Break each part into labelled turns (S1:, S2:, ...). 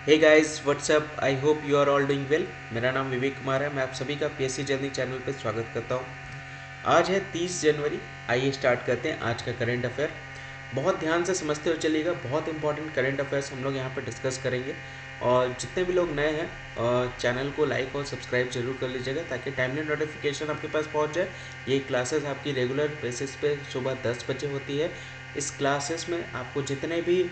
S1: Hey guys what's up, I hope you are all doing well. मेरा नाम विवेक कुमार है। मैं आप सभी का पीएससी जर्नी चैनल पर स्वागत करता हूँ। आज है 30 जनवरी। आइए स्टार्ट करते हैं आज का करंट अफेयर। बहुत ध्यान से समझते हुए चलिएगा। बहुत इंपॉर्टेंट करंट अफेयर्स हम लोग यहाँ पर डिस्कस करेंगे। और जितने भी लोग नए हैं चैनल को लाइक और सब्सक्राइब जरूर कर लीजिएगा ताकि टाइमली नोटिफिकेशन आपके पास पहुँच जाए। ये क्लासेस आपकी रेगुलर बेसिस पे सुबह 10 बजे होती है। इस क्लासेस में आपको जितने भी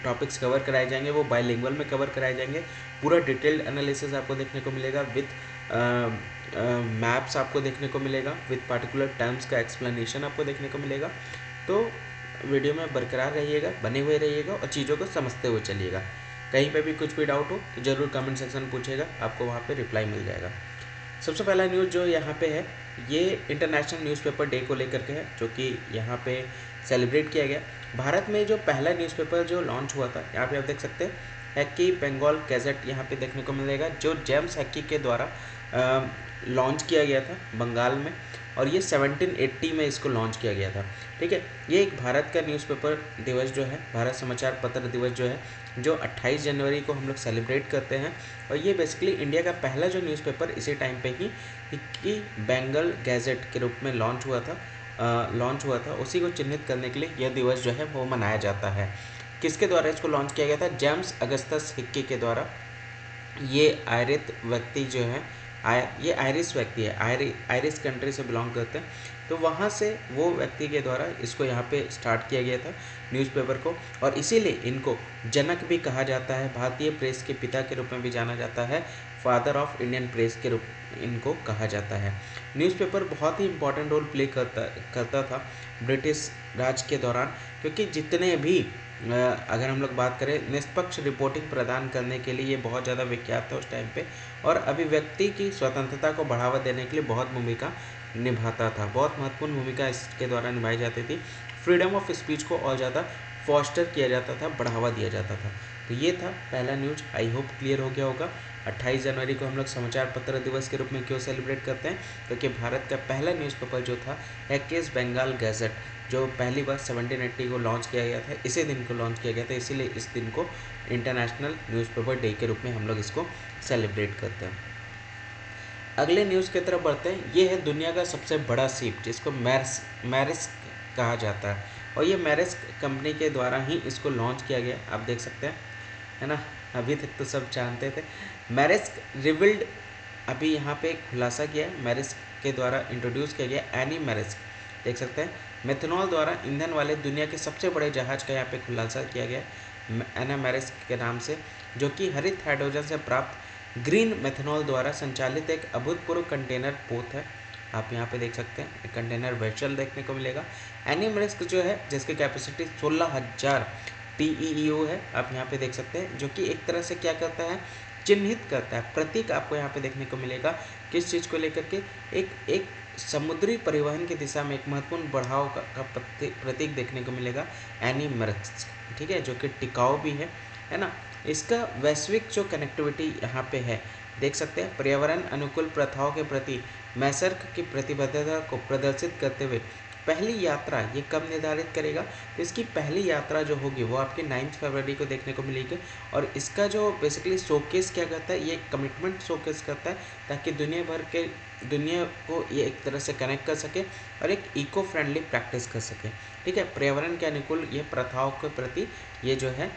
S1: टॉपिक्स कवर कराए जाएंगे वो बायलिंगुअल में कवर कराए जाएंगे। पूरा डिटेल्ड एनालिसिस आपको देखने को मिलेगा विथ मैप्स आपको देखने को मिलेगा, विथ पार्टिकुलर टर्म्स का एक्सप्लेनेशन आपको देखने को मिलेगा। तो वीडियो में बरकरार रहिएगा, बने हुए रहिएगा और चीज़ों को समझते हुए चलिएगा। कहीं पे भी कुछ भी डाउट हो तो ज़रूर कमेंट सेक्शन में पूछेगा, आपको वहाँ पे रिप्लाई मिल जाएगा। सबसे पहला न्यूज़ जो यहाँ पे है ये इंटरनेशनल न्यूज़पेपर डे को लेकर के है, जो कि यहाँ पे सेलिब्रेट किया गया। भारत में जो पहला न्यूज़पेपर जो लॉन्च हुआ था, यहाँ पे आप देख सकते हैं हैक्की बंगाल गैजेट यहाँ पे देखने को मिलेगा, जो जेम्स हैक्की के द्वारा लॉन्च किया गया था बंगाल में। और ये 1780 में इसको लॉन्च किया गया था। ठीक है, ये एक भारत का न्यूज़पेपर दिवस जो है, भारत समाचार पत्र दिवस जो है, जो 28 जनवरी को हम लोग सेलिब्रेट करते हैं। और ये बेसिकली इंडिया का पहला जो न्यूज़पेपर इसी टाइम पे ही कि बंगाल गैजेट के रूप में लॉन्च हुआ था, उसी को चिन्हित करने के लिए यह दिवस जो है वो मनाया जाता है। किसके द्वारा इसको लॉन्च किया गया था? जेम्स अगस्तस हिक्की के द्वारा। ये आयरित व्यक्ति जो है, ये आयरिश व्यक्ति है, आयरिश कंट्री से बिलोंग करते हैं। तो वहाँ से वो व्यक्ति के द्वारा इसको यहाँ पे स्टार्ट किया गया था न्यूज़पेपर को। और इसीलिए इनको जनक भी कहा जाता है, भारतीय प्रेस के पिता के रूप में भी जाना जाता है, फादर ऑफ इंडियन प्रेस के रूप इनको कहा जाता है। न्यूज़पेपर बहुत ही इंपॉर्टेंट रोल प्ले करता था ब्रिटिश राज के दौरान, क्योंकि जितने भी अगर हम लोग बात करें निष्पक्ष रिपोर्टिंग प्रदान करने के लिए ये बहुत ज़्यादा विख्यात था उस टाइम पे। और अभिव्यक्ति की स्वतंत्रता को बढ़ावा देने के लिए बहुत भूमिका निभाता था, बहुत महत्वपूर्ण भूमिका इसके द्वारा निभाई जाती थी। फ्रीडम ऑफ स्पीच को और ज़्यादा फॉस्टर किया जाता था, बढ़ावा दिया जाता था। तो ये था पहला न्यूज। आई होप क्लियर हो गया होगा। 28 जनवरी को हम लोग समाचार पत्र दिवस के रूप में क्यों सेलिब्रेट करते हैं? क्योंकि भारत का पहला न्यूज़पेपर जो था हैक्कीज बंगाल गैजेट, जो पहली बार 1780 को लॉन्च किया गया था, इसी दिन को लॉन्च किया गया था, इसीलिए इस दिन को इंटरनेशनल न्यूज़पेपर डे के रूप में हम लोग इसको सेलिब्रेट करते हैं। अगले न्यूज़ की तरफ बढ़ते हैं। ये है दुनिया का सबसे बड़ा शिप, जिसको मैरिस्क कहा जाता है। और ये मैरिस्क कंपनी के द्वारा ही इसको लॉन्च किया गया, आप देख सकते हैं, है ना। अभी तक तो सब जानते थे। मैरिस्क रिविल्ड अभी यहाँ पे खुलासा किया है, मैरिस्क के द्वारा इंट्रोड्यूस किया गया एनी मैरिस्क, देख सकते हैं। मेथनॉल द्वारा ईंधन वाले दुनिया के सबसे बड़े जहाज का यहाँ पे खुलासा किया गया एना मैरिस्क के नाम से, जो कि हरित हाइड्रोजन से प्राप्त ग्रीन मेथनॉल द्वारा संचालित एक अभूतपूर्व कंटेनर पोत है। आप यहाँ पे देख सकते हैं एक कंटेनर वेसल देखने को मिलेगा। एनी मैरिस्क जो है, जिसकी कैपेसिटी 16,000 TEU है, आप यहाँ पे देख सकते हैं, जो कि एक तरह से क्या करता है, चिन्हित करता है, प्रतीक आपको यहाँ पे देखने को मिलेगा। किस चीज़ को लेकर के? एक समुद्री परिवहन की दिशा में एक महत्वपूर्ण बढ़ाव का प्रतीक देखने को मिलेगा एनी मैरिस्क, ठीक है, जो कि टिकाऊ भी है ना। इसका वैश्विक जो कनेक्टिविटी यहाँ पे है, देख सकते हैं, पर्यावरण अनुकूल प्रथाओं के प्रति मैसर्क की प्रतिबद्धता को प्रदर्शित करते हुए पहली यात्रा ये कब निर्धारित करेगा? तो इसकी पहली यात्रा जो होगी वो आपकी 9 फरवरी को देखने को मिलेगी। और इसका जो बेसिकली शोकेस क्या करता है, ये कमिटमेंट शोकेस करता है, ताकि दुनिया को ये एक तरह से कनेक्ट कर सके और एक इको फ्रेंडली प्रैक्टिस कर सके। ठीक है, पर्यावरण के अनुकूल ये प्रथाओं के प्रति ये जो है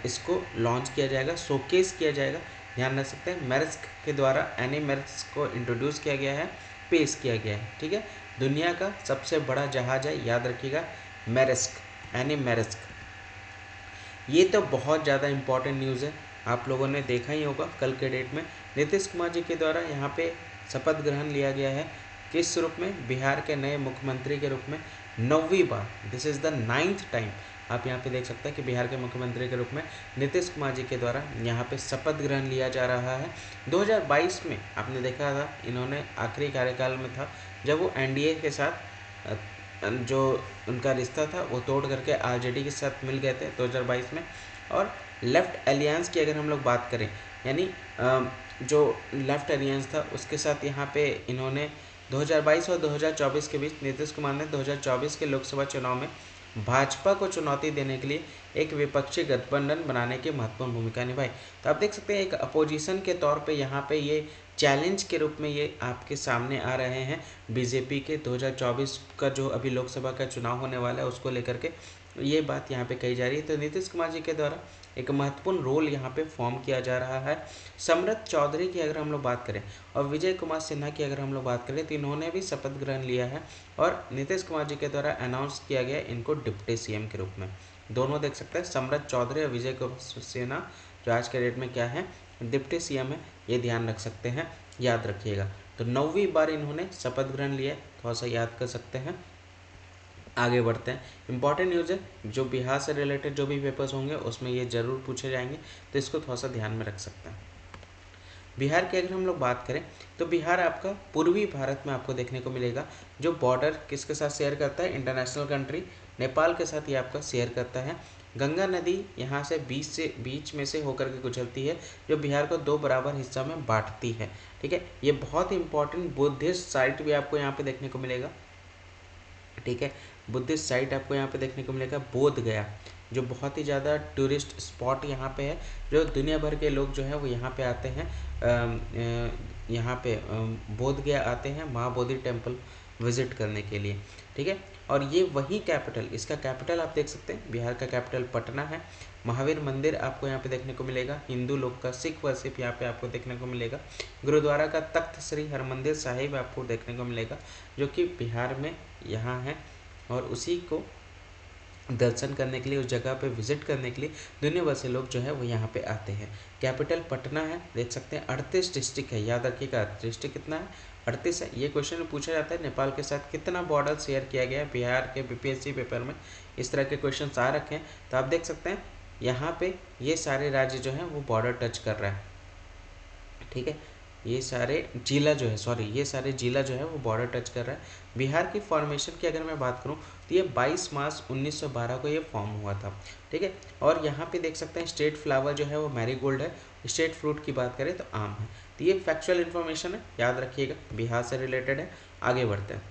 S1: इसको लॉन्च किया जाएगा, शोकेस किया जाएगा। ध्यान रख सकते हैं, मैरिस्क के द्वारा एनी मैरिस्क को इंट्रोड्यूस किया गया है, पेश किया गया है। ठीक है, दुनिया का सबसे बड़ा जहाज है, याद रखिएगा, मैरिस्क, एनी मैरिस्क। ये तो बहुत ज़्यादा इम्पॉर्टेंट न्यूज़ है, आप लोगों ने देखा ही होगा। कल के डेट में नीतीश कुमार जी के द्वारा यहाँ पे शपथ ग्रहण लिया गया है। किस रूप में? बिहार के नए मुख्यमंत्री के रूप में 9वीं बार, this is the 9th time. आप यहाँ पे देख सकते हैं कि बिहार के मुख्यमंत्री के रूप में नीतीश कुमार जी के द्वारा यहाँ पे शपथ ग्रहण लिया जा रहा है। 2022 में आपने देखा था, इन्होंने आखिरी कार्यकाल में था जब वो एनडीए के साथ जो उनका रिश्ता था वो तोड़ करके आरजेडी के साथ मिल गए थे 2022 में। और लेफ्ट एलियंस की अगर हम लोग बात करें, यानी जो लेफ्ट एलियंस था उसके साथ यहाँ पे इन्होंने 2022 और 2024 के बीच नीतीश कुमार ने 2024 के लोकसभा चुनाव में भाजपा को चुनौती देने के लिए एक विपक्षी गठबंधन बनाने की महत्वपूर्ण भूमिका निभाई। तो आप देख सकते हैं एक अपोजिशन के तौर पे यहाँ पे ये चैलेंज के रूप में ये आपके सामने आ रहे हैं बीजेपी के 2024 का जो अभी लोकसभा का चुनाव होने वाला है उसको लेकर के ये बात यहाँ पे कही जा रही है। तो नीतीश कुमार जी के द्वारा एक महत्वपूर्ण रोल यहाँ पे फॉर्म किया जा रहा है। सम्रत चौधरी की अगर हम लोग बात करें और विजय कुमार सिन्हा की अगर हम लोग बात करें तो इन्होंने भी शपथ ग्रहण लिया है और नीतीश कुमार जी के द्वारा अनाउंस किया गया इनको डिप्टी सीएम के रूप में। दोनों देख सकते हैं सम्रत चौधरी और विजय कुमार सिन्हा जो आज के डेट में क्या है डिप्टी सीएम है, ये ध्यान रख सकते हैं, याद रखिएगा। तो 9वीं बार इन्होंने शपथ ग्रहण लिया, थोड़ा सा याद कर सकते हैं। आगे बढ़ते हैं, इंपॉर्टेंट न्यूज़ है जो बिहार से रिलेटेड जो भी पेपर्स होंगे उसमें ये जरूर पूछे जाएंगे, तो इसको थोड़ा सा ध्यान में रख सकते हैं। बिहार की अगर हम लोग बात करें तो बिहार आपका पूर्वी भारत में आपको देखने को मिलेगा, जो बॉर्डर किसके साथ शेयर करता है, इंटरनेशनल कंट्री नेपाल के साथ ये आपका शेयर करता है। गंगा नदी यहाँ से बीच में से होकर के गुजरती है, जो बिहार को 2 बराबर हिस्सा में बांटती है। ठीक है, ये बहुत इंपॉर्टेंट बुद्धिस्ट साइट भी आपको यहाँ पे देखने को मिलेगा। ठीक है, बुद्धिस्ट साइट आपको यहाँ पे देखने को मिलेगा बोध गया, जो बहुत ही ज़्यादा टूरिस्ट स्पॉट यहाँ पे है, जो दुनिया भर के लोग जो है वो यहाँ पे आते हैं, यहाँ पे बोध गया आते हैं महाबोधि टेम्पल विजिट करने के लिए। ठीक है, और ये वही कैपिटल, इसका कैपिटल आप देख सकते हैं, बिहार का कैपिटल पटना है। महावीर मंदिर आपको यहाँ पे देखने को मिलेगा, हिंदू लोग का सिख वर्शिप यहाँ पे आपको देखने को मिलेगा। गुरुद्वारा का तख्त श्री हरमंदिर साहिब आपको देखने को मिलेगा, जो कि बिहार में यहाँ है, और उसी को दर्शन करने के लिए, उस जगह पे विजिट करने के लिए दुनिया भर से लोग जो है वो यहाँ पे आते हैं। कैपिटल पटना है, देख सकते हैं। 38 डिस्ट्रिक्ट है, याद रखिएगा डिस्ट्रिक्ट कितना है, 38 है। ये क्वेश्चन पूछा जाता है नेपाल के साथ कितना बॉर्डर शेयर किया गया है, बिहार के बीपीएससी पेपर में इस तरह के क्वेश्चन आ रखे हैं। तो आप देख सकते हैं यहाँ पे ये सारे राज्य जो हैं वो बॉर्डर टच कर रहा है। ठीक है, ये सारे जिला जो है, ये सारे जिला जो है वो बॉर्डर टच कर रहा है। बिहार की फॉर्मेशन की अगर मैं बात करूं तो ये 22 मार्च 1912 को ये फॉर्म हुआ था। ठीक है, और यहाँ पे देख सकते हैं स्टेट फ्लावर जो है वो मैरीगोल्ड है, स्टेट फ्रूट की बात करें तो आम है। तो ये फैक्चुअल इन्फॉर्मेशन है, याद रखिएगा, बिहार से रिलेटेड है। आगे बढ़ते हैं,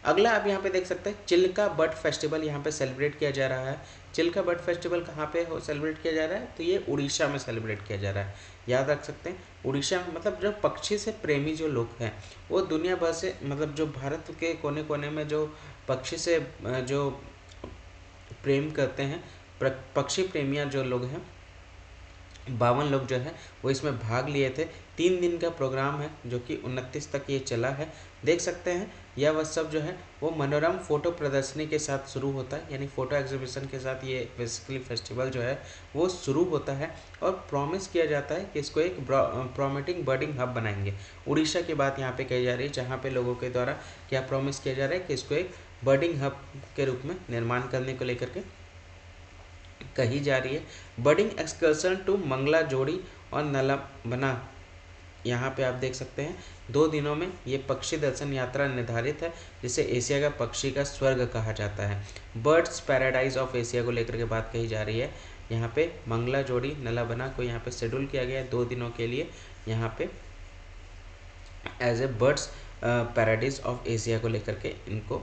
S1: अगला आप यहाँ पे देख सकते हैं चिल्का बट फेस्टिवल यहाँ पे सेलिब्रेट किया जा रहा है। चिल्का बट फेस्टिवल कहाँ पे सेलिब्रेट किया जा रहा है, तो ये उड़ीसा में सेलिब्रेट किया जा रहा है, याद रख सकते हैं। उड़ीसा में मतलब जो पक्षी से प्रेमी जो लोग हैं वो दुनिया भर से, मतलब जो भारत के कोने कोने में जो पक्षी से जो प्रेम करते हैं, पक्षी प्रेमियाँ जो लोग हैं, 52 लोग जो है वो इसमें भाग लिए थे। 3 दिन का प्रोग्राम है जो कि 29 तक ये चला है, देख सकते हैं। यह उत्सव जो है वो मनोरम फोटो प्रदर्शनी के साथ शुरू होता है, यानी फोटो एग्जीबिशन के साथ ये बेसिकली फेस्टिवल जो है वो शुरू होता है, और प्रॉमिस किया जाता है कि इसको एक प्रोमेटिंग बर्डिंग हब बनाएंगे। उड़ीसा की बात यहाँ पे कही जा रही है, जहाँ पे लोगों के द्वारा क्या प्रॉमिस किया जा रहा है कि इसको एक बर्डिंग हब के रूप में निर्माण करने को लेकर के कही जा रही है। बर्डिंग एक्सकर्सन टू मंगला जोड़ी और नलबना, यहाँ पे आप देख सकते हैं 2 दिनों में ये पक्षी दर्शन यात्रा निर्धारित है, जिसे एशिया का पक्षी का स्वर्ग कहा जाता है। बर्ड्स पैराडाइज ऑफ एशिया को लेकर के बात कही जा रही है। यहाँ पे मंगला जोड़ी नलबना को यहाँ पे शेड्यूल किया गया है 2 दिनों के लिए, यहाँ पे as a birds paradise of Asia को लेकर के इनको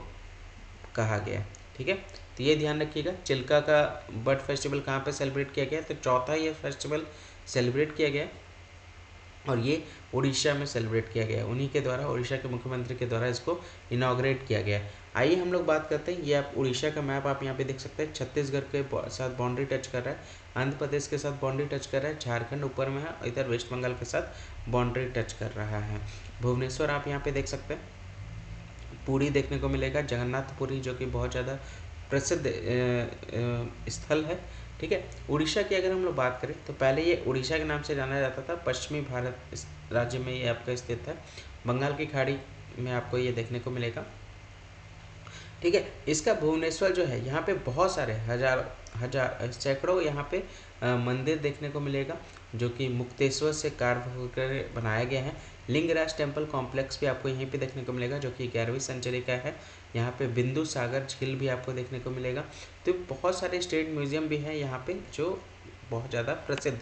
S1: कहा गया है। ठीक है, तो ये ध्यान रखिएगा। चिल्का का बर्ड फेस्टिवल कहाँ पे सेलिब्रेट किया गया है, तो चौथा ये फेस्टिवल सेलिब्रेट किया गया, और ये उड़ीसा में सेलिब्रेट किया गया है। उन्हीं के द्वारा, उड़ीसा के मुख्यमंत्री के द्वारा इसको इनाग्रेट किया गया है। आइए हम लोग बात करते हैं, ये आप उड़ीसा का मैप आप यहाँ पे देख सकते हैं, छत्तीसगढ़ के साथ बाउंड्री टच कर रहा है, आंध्र प्रदेश के साथ बाउंड्री टच कर रहा है, झारखंड ऊपर में है, और इधर वेस्ट बंगाल के साथ बाउंड्री टच कर रहा है। भुवनेश्वर आप यहाँ पे देख सकते हैं, पुरी देखने को मिलेगा, जगन्नाथपुरी जो कि बहुत ज़्यादा प्रसिद्ध स्थल है। ठीक है, उड़ीसा की अगर हम लोग बात करें तो पहले ये उड़ीसा के नाम से जाना जाता था, पश्चिमी भारत इस राज्य में ये आपका स्थित है, बंगाल की खाड़ी में आपको ये देखने को मिलेगा। ठीक है, इसका भुवनेश्वर जो है यहाँ पे बहुत सारे हजार सैकड़ों यहाँ पे मंदिर देखने को मिलेगा, जो कि मुक्तेश्वर से कार्व होकर बनाया गया है। लिंगराज टेम्पल कॉम्प्लेक्स भी आपको यहीं पे देखने को मिलेगा, जो कि 11वीं सेंचुरी का है। यहाँ पे बिंदु सागर झील भी आपको देखने को मिलेगा। तो बहुत सारे स्टेट म्यूजियम भी हैं यहाँ पे जो बहुत ज़्यादा प्रसिद्ध।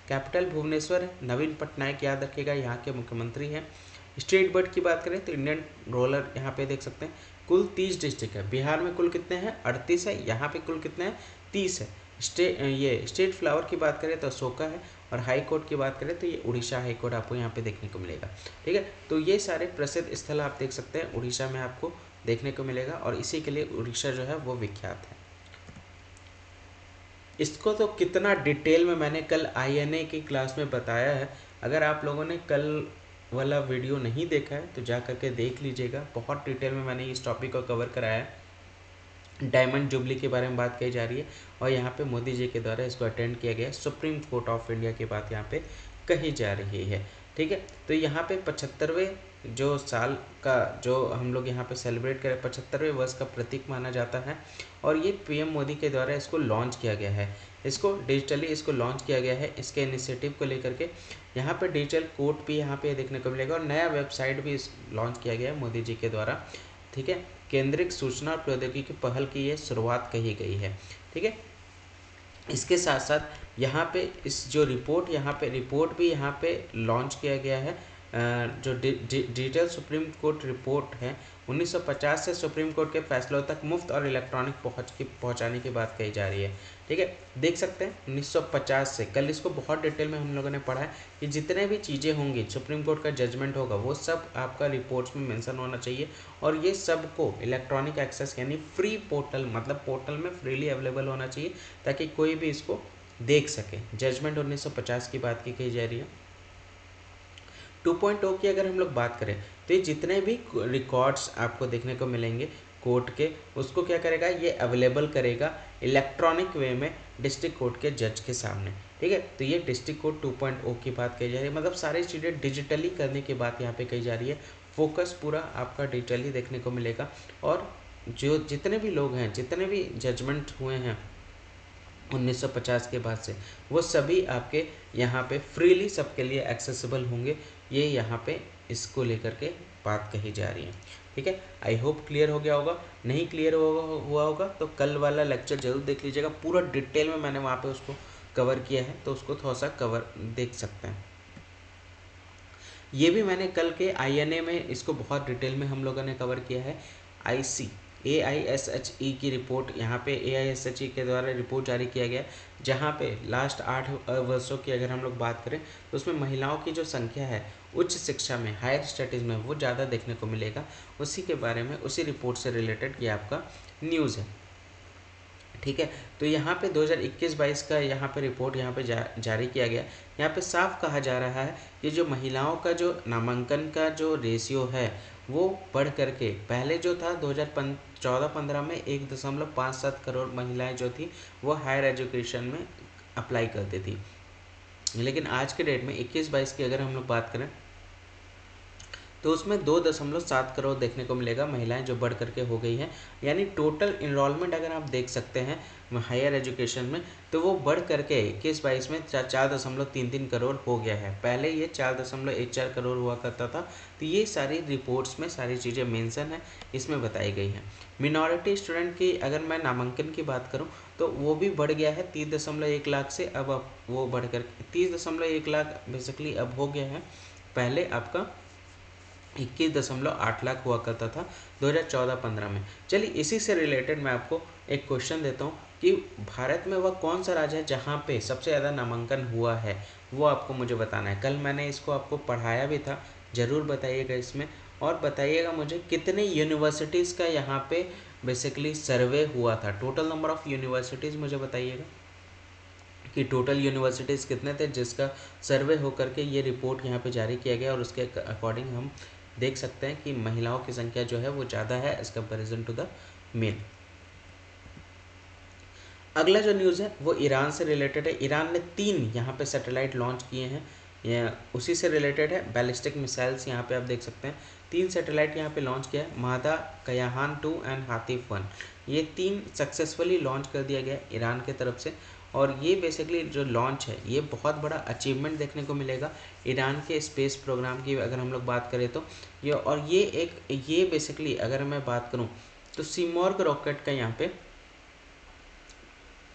S1: कैपिटल भुवनेश्वर है, नवीन पटनायक याद रखिएगा यहाँ के मुख्यमंत्री हैं। स्टेट बर्ड की बात करें तो इंडियन रोलर यहाँ पे देख सकते हैं, कुल 30 डिस्ट्रिक्ट है। बिहार में कुल कितने हैं? 38 है। यहाँ पे कुल कितने हैं? 30 है। स्टेट फ्लावर की बात करें तो अशोका है, और हाई कोर्ट की बात करें तो ये उड़ीसा हाई कोर्ट आपको यहाँ पे देखने को मिलेगा। ठीक है, तो ये सारे प्रसिद्ध स्थल आप देख सकते हैं उड़ीसा में आपको देखने को मिलेगा, और इसी के लिए उड़ीसा जो है वो विख्यात है। इसको तो कितना डिटेल में मैंने कल INA की क्लास में बताया है। अगर आप लोगों ने कल वाला वीडियो नहीं देखा है तो जा करके देख लीजिएगा। बहुत डिटेल में मैंने इस टॉपिक को कवर कराया है। डायमंड जुबली के बारे में बात कही जा रही है, और यहाँ पे मोदी जी के द्वारा इसको अटेंड किया गया। सुप्रीम कोर्ट ऑफ इंडिया की बात यहाँ पे कही जा रही है। ठीक है, तो यहाँ पे 75वें जो साल का जो हम लोग यहाँ पे सेलिब्रेट करें, 75वें वर्ष का प्रतीक माना जाता है, और ये PM मोदी के द्वारा इसको लॉन्च किया गया है। इसको डिजिटली इसको लॉन्च किया गया है। इसके इनिशिएटिव को लेकर के यहाँ पे डिजिटल कोड भी यहाँ पे देखने को मिलेगा, और नया वेबसाइट भी लॉन्च किया गया है मोदी जी के द्वारा। ठीक है, केंद्रीय सूचना और प्रौद्योगिकी पहल की ये शुरुआत कही गई है। ठीक है, इसके साथ साथ यहाँ पे इस जो रिपोर्ट भी यहाँ पे लॉन्च किया गया है। जो डिजिटल सुप्रीम कोर्ट रिपोर्ट है, 1950 से सुप्रीम कोर्ट के फैसलों तक मुफ्त और इलेक्ट्रॉनिक पहुँचाने की बात कही जा रही है। ठीक है, देख सकते हैं 1950 से, कल इसको बहुत डिटेल में हम लोगों ने पढ़ा है कि जितने भी चीज़ें होंगी, सुप्रीम कोर्ट का जजमेंट होगा, वो सब आपका रिपोर्ट्स में मेंशन होना चाहिए, और ये सब को इलेक्ट्रॉनिक एक्सेस यानी फ्री पोर्टल, मतलब पोर्टल में फ्रीली अवेलेबल होना चाहिए, ताकि कोई भी इसको देख सके। जजमेंट 1950 की बात की कही जा रही है। 2.0 की अगर हम लोग बात करें तो ये जितने भी रिकॉर्ड्स आपको देखने को मिलेंगे कोर्ट के, उसको क्या करेगा, ये अवेलेबल करेगा इलेक्ट्रॉनिक वे में डिस्ट्रिक्ट कोर्ट के जज के सामने। ठीक है, तो ये डिस्ट्रिक्ट कोर्ट 2.0 की बात कही जा रही है, मतलब सारी चीज़ें डिजिटली करने की बात यहाँ पे कही जा रही है। फोकस पूरा आपका डिजिटली देखने को मिलेगा, और जो जितने भी लोग हैं, जितने भी जजमेंट हुए हैं 1950 के बाद से, वो सभी आपके यहाँ पे फ्रीली सबके लिए एक्सेसिबल होंगे। ये यहाँ पे इसको लेकर के बात कही जा रही है। ठीक है, आई होप क्लियर हो गया होगा। नहीं क्लियर हुआ होगा तो कल वाला लेक्चर जरूर देख लीजिएगा, पूरा डिटेल में मैंने वहाँ पे उसको कवर किया है, तो उसको थोड़ा सा कवर देख सकते हैं। ये भी मैंने कल के INA में इसको बहुत डिटेल में हम लोगों ने कवर किया है। AISHE की रिपोर्ट, यहाँ पे AISHE के द्वारा रिपोर्ट जारी किया गया, जहाँ पे लास्ट 8 वर्षों की अगर हम लोग बात करें तो उसमें महिलाओं की जो संख्या है उच्च शिक्षा में, हायर स्टडीज़ में, वो ज़्यादा देखने को मिलेगा। उसी के बारे में, उसी रिपोर्ट से रिलेटेड ये आपका न्यूज़ है। ठीक है, तो यहाँ पे 2021-22 का यहाँ पे रिपोर्ट यहाँ पे जारी किया गया। यहाँ पे साफ कहा जा रहा है कि जो महिलाओं का जो नामांकन का जो रेशियो है वो बढ़ करके, पहले जो था 2014-15 में 1.57 करोड़ महिलाएं जो थी वो हायर एजुकेशन में अप्लाई करती थी, लेकिन आज के डेट में 21-22 की अगर हम लोग बात करें तो उसमें 2.7 करोड़ देखने को मिलेगा महिलाएं, जो बढ़ करके हो गई हैं। यानी टोटल इनरोलमेंट अगर आप देख सकते हैं हायर एजुकेशन में, तो वो बढ़ करके 21-22 में 4.33 करोड़ हो गया है। पहले ये 4.14 करोड़ हुआ करता था। तो ये सारी रिपोर्ट्स में सारी चीज़ें मेंशन है, इसमें बताई गई हैं। मिनॉरिटी स्टूडेंट की अगर मैं नामांकन की बात करूँ तो वो भी बढ़ गया है 30.1 लाख से, अब वो बढ़ कर 30.1 लाख बेसिकली अब हो गया है। पहले आपका 21.8 लाख हुआ करता था 2014-15 में। चलिए इसी से रिलेटेड मैं आपको एक क्वेश्चन देता हूँ कि भारत में वह कौन सा राज्य है जहाँ पे सबसे ज़्यादा नामांकन हुआ है, वो आपको मुझे बताना है। कल मैंने इसको आपको पढ़ाया भी था, ज़रूर बताइएगा इसमें, और बताइएगा मुझे कितने यूनिवर्सिटीज़ का यहाँ पे बेसिकली सर्वे हुआ था। टोटल नंबर ऑफ़ यूनिवर्सिटीज़ मुझे बताइएगा कि टोटल यूनिवर्सिटीज़ कितने थे जिसका सर्वे होकर के ये रिपोर्ट यहाँ पे जारी किया गया, और उसके अकॉर्डिंग हम देख सकते हैं कि महिलाओं की संख्या जो है वो ज़्यादा है as comparison to the male. अगला जो न्यूज़ है वो ईरान से रिलेटेड है। ईरान ने 3 यहाँ पे सैटेलाइट लॉन्च किए हैं, उसी से रिलेटेड है। बैलिस्टिक मिसाइल्स यहाँ पे आप देख सकते हैं, 3 सैटेलाइट यहाँ पे लॉन्च किया है, मादा, कयाहान 2 एंड हातिफ 1। ये 3 सक्सेसफुली लॉन्च कर दिया गया ईरान के तरफ से, और ये बेसिकली जो लॉन्च है ये बहुत बड़ा अचीवमेंट देखने को मिलेगा ईरान के स्पेस प्रोग्राम की अगर हम लोग बात करें तो। ये बेसिकली अगर मैं बात करूँ तो सीमॉर्ग रॉकेट का यहाँ पे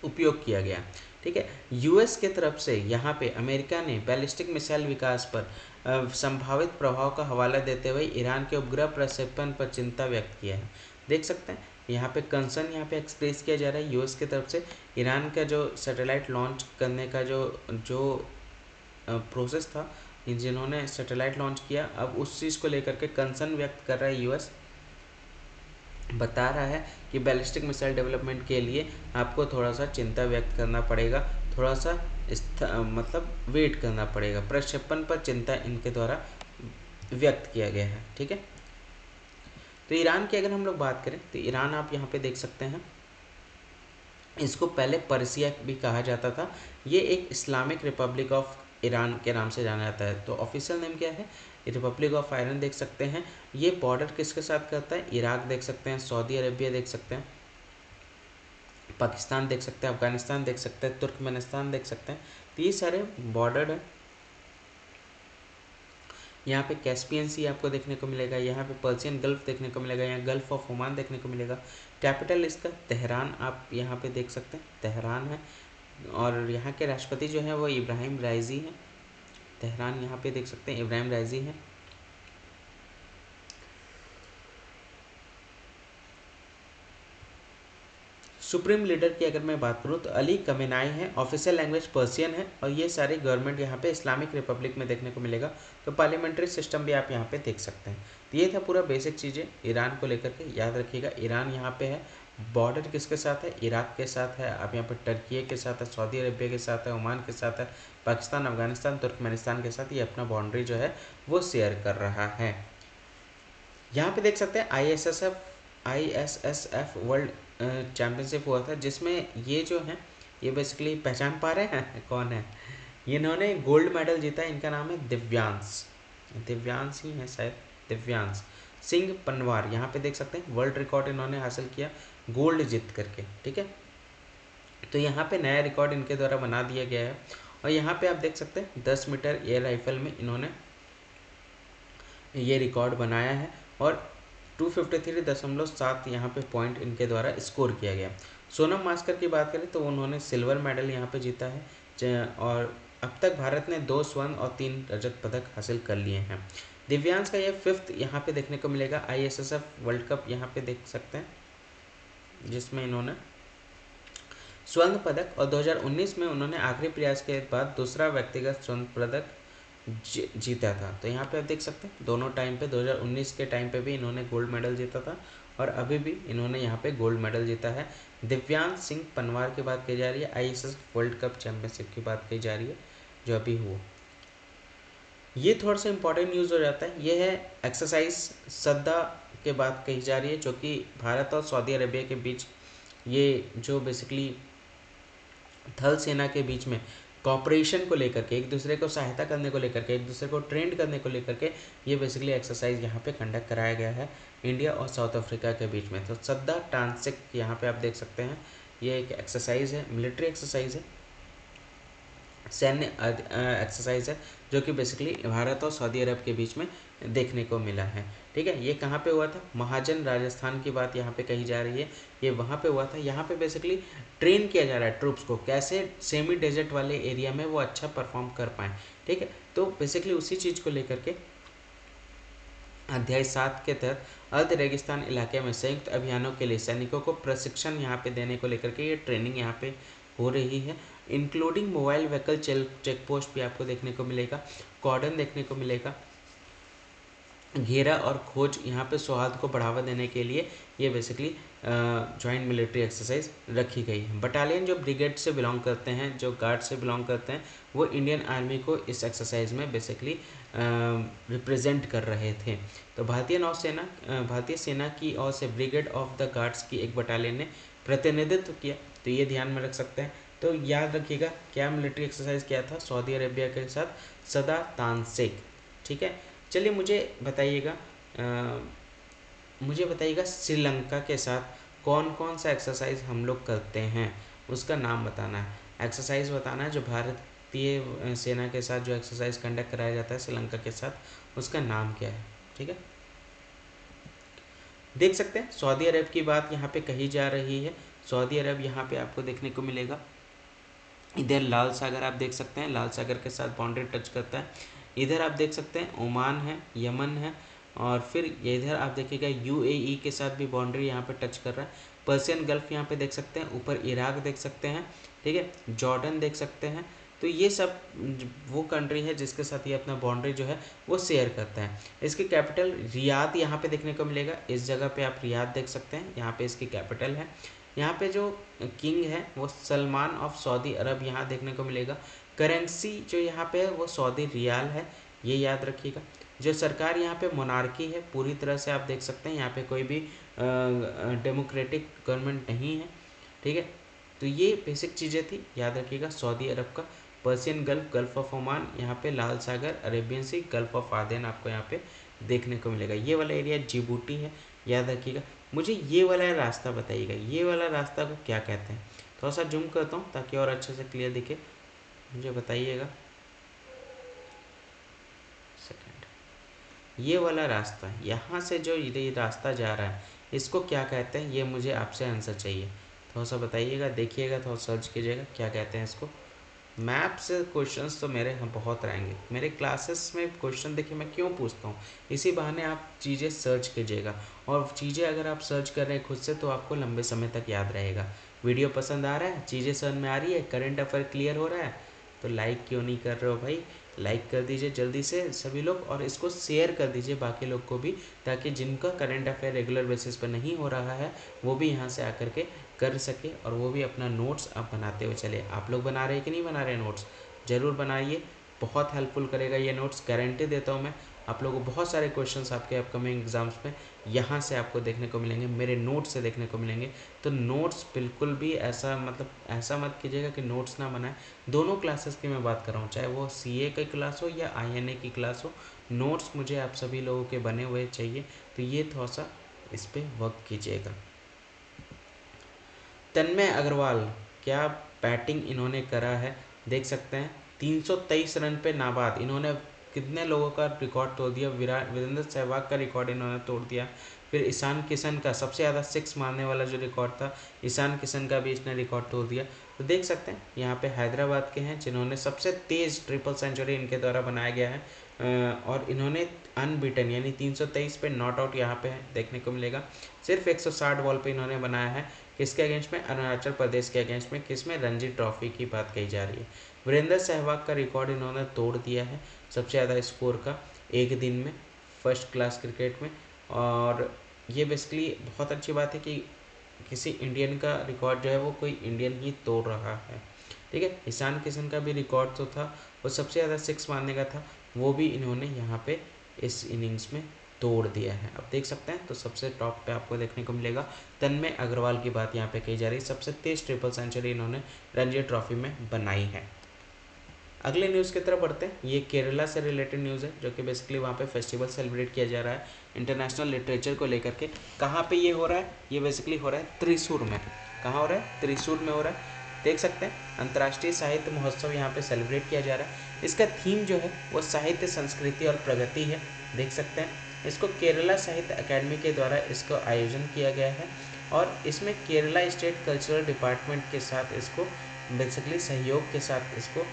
S1: उपयोग किया गया। ठीक है, US के तरफ से यहाँ पे अमेरिका ने बैलिस्टिक मिसाइल विकास पर संभावित प्रभाव का हवाला देते हुए ईरान के उपग्रह प्रक्षेपण पर चिंता व्यक्त किया है। देख सकते हैं यहाँ पे कंसर्न यहाँ पे एक्सप्रेस किया जा रहा है यूएस की तरफ से। ईरान का जो सैटेलाइट लॉन्च करने का जो प्रोसेस था, जिन्होंने सैटेलाइट लॉन्च किया, अब उस चीज़ को लेकर के कंसर्न व्यक्त कर रहा है यूएस। बता रहा है कि बैलिस्टिक मिसाइल डेवलपमेंट के लिए आपको थोड़ा सा चिंता व्यक्त करना पड़ेगा, थोड़ा सा मतलब वेट करना पड़ेगा। प्रक्षेपण पर चिंता इनके द्वारा व्यक्त किया गया है। ठीक है, तो ईरान की अगर हम लोग बात करें तो ईरान आप यहाँ पे देख सकते हैं, इसको पहले पर्सिया भी कहा जाता था। ये एक इस्लामिक रिपब्लिक ऑफ ईरान के नाम से जाना जाता है। तो ऑफिशियल नेम क्या है? रिपब्लिक ऑफ ईरान देख सकते हैं। ये बॉर्डर किसके साथ करता है? इराक देख सकते हैं, सऊदी अरेबिया देख सकते हैं, पाकिस्तान देख सकते हैं, अफगानिस्तान देख सकते हैं, तुर्कमेनिस्तान देख सकते हैं। तो ये सारे बॉर्डर है। यहाँ पे कैस्पियन सी आपको देखने को मिलेगा, यहाँ पे पर्शियन गल्फ देखने को मिलेगा, यहाँ गल्फ ऑफ ओमान देखने को मिलेगा। कैपिटल इसका तेहरान आप यहाँ पे देख सकते हैं, तेहरान है। और यहाँ के राष्ट्रपति जो है वो इब्राहिम राइजी हैं। तेहरान यहाँ पे देख सकते हैं, इब्राहिम राइजी हैं। सुप्रीम लीडर की अगर मैं बात करूँ तो अली कमेनाई है। ऑफिशियल लैंग्वेज पर्शियन है। और ये सारे गवर्नमेंट यहाँ पे इस्लामिक रिपब्लिक में देखने को मिलेगा। तो पार्लियामेंट्री सिस्टम भी आप यहाँ पे देख सकते हैं। तो ये था पूरा बेसिक चीज़ें ईरान को लेकर के। याद रखिएगा ईरान यहाँ पे है, बॉर्डर किसके साथ है? इराक के साथ है। आप यहाँ पर टर्की के साथ है, सऊदी अरेबिया के साथ है, ओमान के साथ है, पाकिस्तान, अफगानिस्तान, तुर्कमेनिस्तान के साथ ये अपना बाउंड्री जो है वो शेयर कर रहा है। यहाँ पे देख सकते हैं ISSF वर्ल्ड चैम्पियनशिप हुआ था, जिसमें ये जो है ये बेसिकली पहचान पा रहे हैं कौन है? इन्होंने गोल्ड मेडल जीता है। इनका नाम है दिव्यांश ही है शायद, दिव्यांश सिंह पनवार। यहाँ पे देख सकते हैं वर्ल्ड रिकॉर्ड इन्होंने हासिल किया गोल्ड जीत करके। ठीक है, तो यहाँ पे नया रिकॉर्ड इनके द्वारा बना दिया गया है। और यहाँ पे आप देख सकते हैं 10 मीटर एयर राइफल में इन्होंने ये रिकॉर्ड बनाया है। और 253.7 यहाँ पे पॉइंट इनके द्वारा स्कोर किया गया। सोनम मास्कर की बात करें तो उन्होंने सिल्वर मेडल यहाँ पे जीता है। और अब तक भारत ने 2 स्वर्ण और 3 रजत पदक हासिल कर लिए हैं। दिव्यांश का ये 5th यहाँ पे देखने को मिलेगा ISSF वर्ल्ड कप यहाँ पे देख सकते हैं, जिसमें इन्होंने स्वर्ण पदक, और 2019 में उन्होंने आखिरी प्रयास के बाद दूसरा व्यक्तिगत स्वर्ण पदक जीता था। तो यहाँ पे आप देख सकते हैं दोनों टाइम पे, 2019 के टाइम पे भी इन्होंने गोल्ड मेडल जीता था और अभी भी इन्होंने यहाँ पे गोल्ड मेडल जीता है। दिव्यांश सिंह पनवार की बात की जा रही है। ISSF वर्ल्ड कप चैंपियनशिप की बात की जा रही है जो अभी हुआ। ये थोड़ा सा इंपॉर्टेंट न्यूज़ हो जाता है। ये है एक्सरसाइज सद्दा के बात कही जा रही है, जो कि भारत और सऊदी अरेबिया के बीच, ये जो बेसिकली थल सेना के बीच में कॉपरेशन को लेकर के, एक दूसरे को सहायता करने को लेकर के, एक दूसरे को ट्रेंड करने को लेकर के, ये बेसिकली एक्सरसाइज यहाँ पे कंडक्ट कराया गया है इंडिया और साउथ अफ्रीका के बीच में। तो सद्दा टांसिक यहाँ पे आप देख सकते हैं, ये एक एक्सरसाइज है, मिलिट्री एक्सरसाइज है, सैन्य एक्सरसाइज है, जो कि बेसिकली भारत और सऊदी अरब के बीच में देखने को मिला है। ठीक है, ये कहाँ पे हुआ था? महाजन राजस्थान की बात यहाँ पे कही जा रही है। ये वहाँ पे हुआ था। यहाँ पे बेसिकली ट्रेन किया जा रहा है ट्रूप्स को, कैसे सेमी डेजर्ट वाले एरिया में वो अच्छा परफॉर्म कर पाएँ। ठीक है, तो बेसिकली उसी चीज़ को लेकर के अध्याय 7 के तहत अर्ध रेगिस्तान इलाके में संयुक्त अभियानों के लिए सैनिकों को प्रशिक्षण यहाँ पे देने को लेकर के ये ट्रेनिंग यहाँ पे हो रही है। Including mobile vehicle check post भी आपको देखने को मिलेगा, कॉर्डन देखने को मिलेगा, घेरा और खोज। यहाँ पे सौहार्द को बढ़ावा देने के लिए ये बेसिकली जॉइंट मिलिट्री एक्सरसाइज रखी गई है। बटालियन जो ब्रिगेड से बिलोंग करते हैं, जो गार्ड से बिलोंग करते हैं, वो इंडियन आर्मी को इस एक्सरसाइज में बेसिकली रिप्रेजेंट कर रहे थे। तो भारतीय सेना की ओर से ब्रिगेड ऑफ द गार्ड्स की एक बटालियन ने प्रतिनिधित्व किया। तो ये ध्यान में रख सकते हैं। तो याद रखिएगा क्या मिलिट्री एक्सरसाइज किया था सऊदी अरेबिया के साथ? सदा तानसेक। ठीक है, चलिए मुझे बताइएगा श्रीलंका के साथ कौन कौन सा एक्सरसाइज हम लोग करते हैं, उसका नाम बताना है। एक्सरसाइज बताना है जो भारतीय सेना के साथ जो एक्सरसाइज कंडक्ट कराया जाता है श्रीलंका के साथ, उसका नाम क्या है। ठीक है, देख सकते हैं सऊदी अरब की बात यहाँ पे कही जा रही है। सऊदी अरब यहाँ पे आपको देखने को मिलेगा, इधर लाल सागर आप देख सकते हैं, लाल सागर के साथ बाउंड्री टच करता है। इधर आप देख सकते हैं ओमान है, यमन है, और फिर ये इधर आप देखिएगा यूएई के साथ भी बाउंड्री यहाँ पे टच कर रहा है। पर्शियन गल्फ यहाँ पे देख सकते हैं, ऊपर इराक देख सकते हैं, ठीक है, जॉर्डन देख सकते हैं। तो ये सब वो कंट्री है जिसके साथ ये अपना बाउंड्री जो है वो शेयर करता है। इसकी कैपिटल रियाद यहाँ पे देखने को मिलेगा, इस जगह पे आप रियाद देख सकते हैं, यहाँ पे इसकी कैपिटल है। यहाँ पे जो किंग है वो सलमान ऑफ सऊदी अरब यहाँ देखने को मिलेगा। करेंसी जो यहाँ पे है वो सऊदी रियाल है, ये याद रखिएगा। जो सरकार यहाँ पे मोनार्की है पूरी तरह से, आप देख सकते हैं यहाँ पे कोई भी डेमोक्रेटिक गवर्नमेंट नहीं है, ठीक है। तो ये बेसिक चीज़ें थी, याद रखिएगा। सऊदी अरब का, Persian gulf, gulf of Oman, यहाँ पे लाल सागर, अरेबियन सी, गल्फ ऑफ आदेन आपको यहाँ पे देखने को मिलेगा। ये वाला एरिया जिबूटी है, याद रखिएगा। मुझे ये वाला रास्ता बताइएगा, ये वाला रास्ता को क्या कहते हैं। थोड़ा सा जूम करता हूँ ताकि और अच्छे से क्लियर दिखे, मुझे बताइएगा। सेकंड, ये वाला रास्ता, यहाँ से जो ये रास्ता जा रहा है इसको क्या कहते हैं, ये मुझे आपसे आंसर चाहिए। थोड़ा सा बताइएगा, देखिएगा, थोड़ा सर्च कीजिएगा क्या कहते हैं इसको। मैप से क्वेश्चंस तो मेरे यहाँ बहुत रहेंगे, मेरे क्लासेस में क्वेश्चन देखिए मैं क्यों पूछता हूँ, इसी बहाने आप चीज़ें सर्च कीजिएगा। और चीज़ें अगर आप सर्च कर रहे हैं खुद से तो आपको लंबे समय तक याद रहेगा। वीडियो पसंद आ रहा है, चीज़ें समझ में आ रही है, करंट अफेयर क्लियर हो रहा है, तो लाइक क्यों नहीं कर रहे हो भाई। लाइक कर दीजिए जल्दी से सभी लोग, और इसको शेयर कर दीजिए बाकी लोग को भी, ताकि जिनका करंट अफेयर रेगुलर बेसिस पर नहीं हो रहा है वो भी यहाँ से आकर के कर सके, और वो भी अपना नोट्स आप बनाते हुए चले। आप लोग बना रहे हैं कि नहीं बना रहे नोट्स, ज़रूर बनाइए, बहुत हेल्पफुल करेगा ये नोट्स, गारंटी देता हूँ मैं। आप लोगों को बहुत सारे क्वेश्चंस आपके अपकमिंग एग्जाम्स में यहाँ से आपको देखने को मिलेंगे, मेरे नोट्स से देखने को मिलेंगे। तो नोट्स बिल्कुल भी ऐसा मतलब ऐसा मत कीजिएगा कि नोट्स ना बनाए। दोनों क्लासेस की मैं बात कर रहा हूँ, चाहे वो सीए की क्लास हो या आईएनए की क्लास हो, नोट्स मुझे आप सभी लोगों के बने हुए चाहिए। तो ये थोड़ा सा इस पर वर्क कीजिएगा। तन्मय अग्रवाल, क्या बैटिंग इन्होंने करा है, देख सकते हैं 323 रन पे नाबाद। इन्होंने कितने लोगों का रिकॉर्ड तोड़ दिया, वीरेंद्र सहवाग का रिकॉर्ड इन्होंने तोड़ दिया। फिर ईशान किशन का सबसे ज़्यादा सिक्स मारने वाला जो रिकॉर्ड था, ईशान किशन का भी इसने रिकॉर्ड तोड़ दिया। तो देख सकते हैं यहाँ पे हैदराबाद के हैं जिन्होंने सबसे तेज़ ट्रिपल सेंचुरी इनके द्वारा बनाया गया है, और इन्होंने अनबीटन यानी 323 पे नॉट आउट यहाँ पे देखने को मिलेगा। सिर्फ 160 बॉल पे इन्होंने बनाया है, किसके अगेंस्ट में, अरुणाचल प्रदेश के अगेंस्ट में, किसमें, रणजी ट्रॉफी की बात कही जा रही है। वीरेंद्र सहवाग का रिकॉर्ड इन्होंने तोड़ दिया है सबसे ज़्यादा स्कोर का एक दिन में फर्स्ट क्लास क्रिकेट में। और ये बेसिकली बहुत अच्छी बात है कि किसी इंडियन का रिकॉर्ड जो है वो कोई इंडियन ही तोड़ रहा है, ठीक है। ईशान किशन का भी रिकॉर्ड तो था, वो सबसे ज़्यादा सिक्स मारने का था, वो भी इन्होंने यहाँ पे इस इनिंग्स में तोड़ दिया है। अब देख सकते हैं, तो सबसे टॉप पे आपको देखने को मिलेगा तन्मय अग्रवाल की बात यहाँ पे कही जा रही है, सबसे तेज ट्रिपल सेंचुरी इन्होंने रणजी ट्रॉफी में बनाई है। अगले न्यूज़ की तरफ बढ़ते हैं। ये केरला से रिलेटेड न्यूज़ है, जो कि बेसिकली वहाँ पे फेस्टिवल सेलिब्रेट किया जा रहा है इंटरनेशनल लिटरेचर को लेकर के। कहाँ पे ये हो रहा है, ये बेसिकली हो रहा है त्रिशूर में। कहाँ हो रहा है, त्रिशूर में हो रहा है। देख सकते हैं अंतर्राष्ट्रीय साहित्य महोत्सव यहाँ पे सेलिब्रेट किया जा रहा है। इसका थीम जो है वो साहित्य, संस्कृति और प्रगति है, देख सकते हैं। इसको केरला साहित्य अकेडमी के द्वारा इसको आयोजन किया गया है, और इसमें केरला स्टेट कल्चरल डिपार्टमेंट के साथ इसको बेसिकली सहयोग के साथ इसको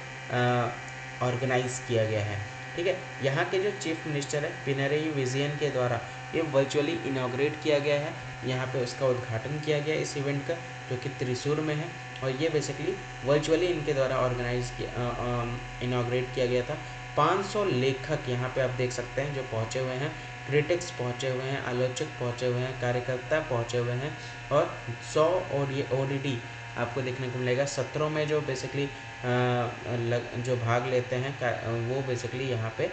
S1: ऑर्गेनाइज किया गया है, ठीक है। यहाँ के जो चीफ मिनिस्टर है पिनरई विजयन के द्वारा ये वर्चुअली इनाग्रेट किया गया है, यहाँ पे उसका उद्घाटन किया गया इस इवेंट का, जो कि त्रिशूर में है। और ये बेसिकली वर्चुअली इनके द्वारा ऑर्गेनाइज किया इनाग्रेट किया गया था। 500 लेखक यहाँ पे आप देख सकते हैं जो पहुँचे हुए हैं, क्रिटिक्स पहुँचे हुए हैं, आलोचक पहुँचे हुए हैं, कार्यकर्ता पहुँचे हुए हैं, और 100 और ये ODD आपको देखने को मिलेगा। सत्रों में जो बेसिकली जो भाग लेते हैं वो बेसिकली यहाँ पे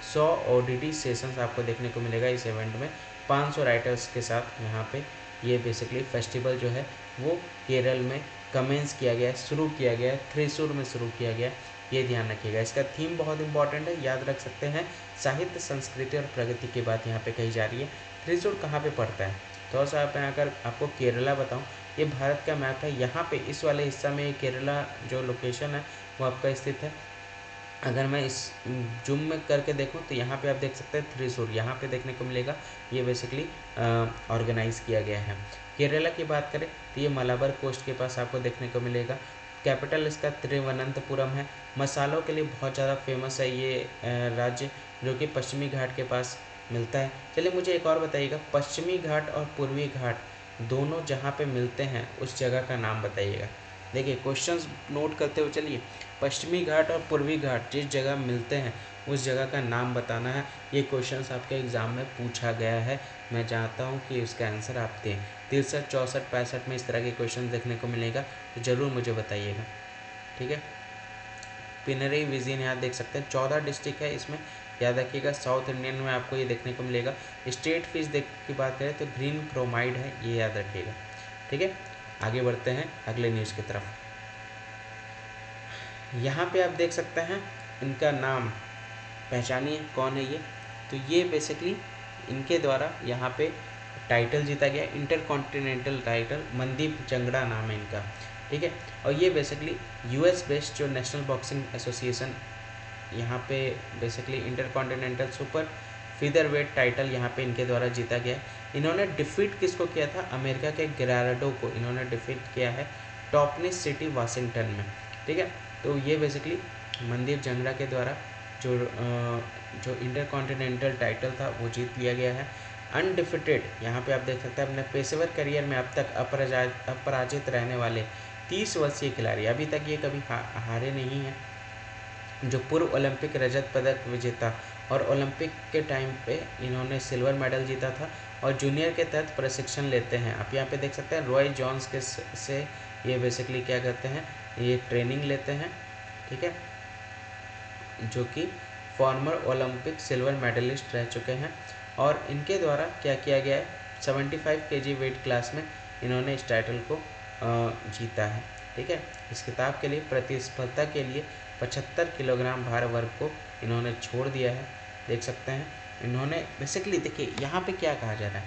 S1: 100 ODD सेशंस आपको देखने को मिलेगा इस इवेंट में, 500 राइटर्स के साथ। यहाँ पे ये बेसिकली फेस्टिवल जो है वो केरल में कमेंस किया गया, शुरू किया गया, त्रिशूर में शुरू किया गया, ये ध्यान रखिएगा। इसका थीम बहुत इंपॉर्टेंट है, याद रख सकते हैं, साहित्य, संस्कृति और प्रगति की बात यहाँ पे कही जा रही है। त्रिशूर कहाँ पे पड़ता है, थोड़ा सा मैं अगर आपको केरला बताऊँ, ये भारत का मैप है, यहाँ पे इस वाले हिस्सा में केरला जो लोकेशन है वो आपका स्थित है। अगर मैं इस जूम में करके देखूं तो यहाँ पे आप देख सकते हैं त्रिशूर यहाँ पे देखने को मिलेगा, ये बेसिकली ऑर्गेनाइज किया गया है। केरला की बात करें तो ये मलाबार कोस्ट के पास आपको देखने को मिलेगा। कैपिटल इसका तिरुवनंतपुरम है। मसालों के लिए बहुत ज़्यादा फेमस है ये राज्य, जो कि पश्चिमी घाट के पास मिलता है। चलिए मुझे एक और बताइएगा, पश्चिमी घाट और पूर्वी घाट दोनों जहाँ पे मिलते हैं उस जगह का नाम बताइएगा। देखिए क्वेश्चंस नोट करते हुए चलिए, पश्चिमी घाट और पूर्वी घाट जिस जगह मिलते हैं उस जगह का नाम बताना है। ये क्वेश्चंस आपके एग्ज़ाम में पूछा गया है, मैं चाहता हूँ कि उसका आंसर आप दें। 63, 64, 65 में इस तरह के क्वेश्चन देखने को मिलेगा, तो ज़रूर मुझे बताइएगा, ठीक है। पिनरी विजिन यहाँ देख सकते हैं, 14 डिस्ट्रिक्ट है इसमें, याद रखिएगा। साउथ इंडियन में आपको ये देखने को मिलेगा। स्टेट फीस देख की बात करें तो ग्रीन क्रोमाइड है, ये याद रखिएगा, ठीक है। आगे बढ़ते हैं अगले न्यूज़ की तरफ। यहाँ पे आप देख सकते हैं इनका नाम, पहचानिए कौन है ये। तो ये बेसिकली इनके द्वारा यहाँ पे टाइटल जीता गया, intercontinental title, Mandeep Jangra नाम है इनका, ठीक है। और ये बेसिकली यूएस बेस्ड जो नेशनल बॉक्सिंग एसोसिएशन, यहाँ पे basically intercontinental super featherweight title यहाँ पे इनके द्वारा जीता गया। इन्होंने डिफीट किसको किया था, अमेरिका के गिरारडो को इन्होंने डिफीट किया है टॉपनिस सिटी वाशिंगटन में, ठीक है। तो ये बेसिकली मनदीप जंगड़ा के द्वारा जो इंटर कॉन्टिनेंटल टाइटल था वो जीत लिया गया है। अनडिफिटेड यहाँ पे आप देख सकते हैं अपने पेशेवर करियर में अब तक अपराजित रहने वाले 30 वर्षीय खिलाड़ी, अभी तक ये कभी हारे नहीं हैं, जो पूर्व ओलंपिक रजत पदक विजेता और ओलंपिक के टाइम पे इन्होंने सिल्वर मेडल जीता था और जूनियर के तहत प्रशिक्षण लेते हैं। आप यहाँ पे देख सकते हैं रॉय जॉन्स के से ये बेसिकली क्या करते हैं, ये ट्रेनिंग लेते हैं, ठीक है, जो कि फॉर्मर ओलंपिक सिल्वर मेडलिस्ट रह चुके हैं। और इनके द्वारा क्या किया गया है, 75 केजी वेट क्लास में इन्होंने इस टाइटल को जीता है, ठीक है। इस खिताब के लिए प्रतिस्पर्धा के लिए 75 किलोग्राम भार वर्ग को इन्होंने छोड़ दिया है, देख सकते हैं। इन्होंने बेसिकली देखिए यहाँ पे क्या कहा जा रहा है,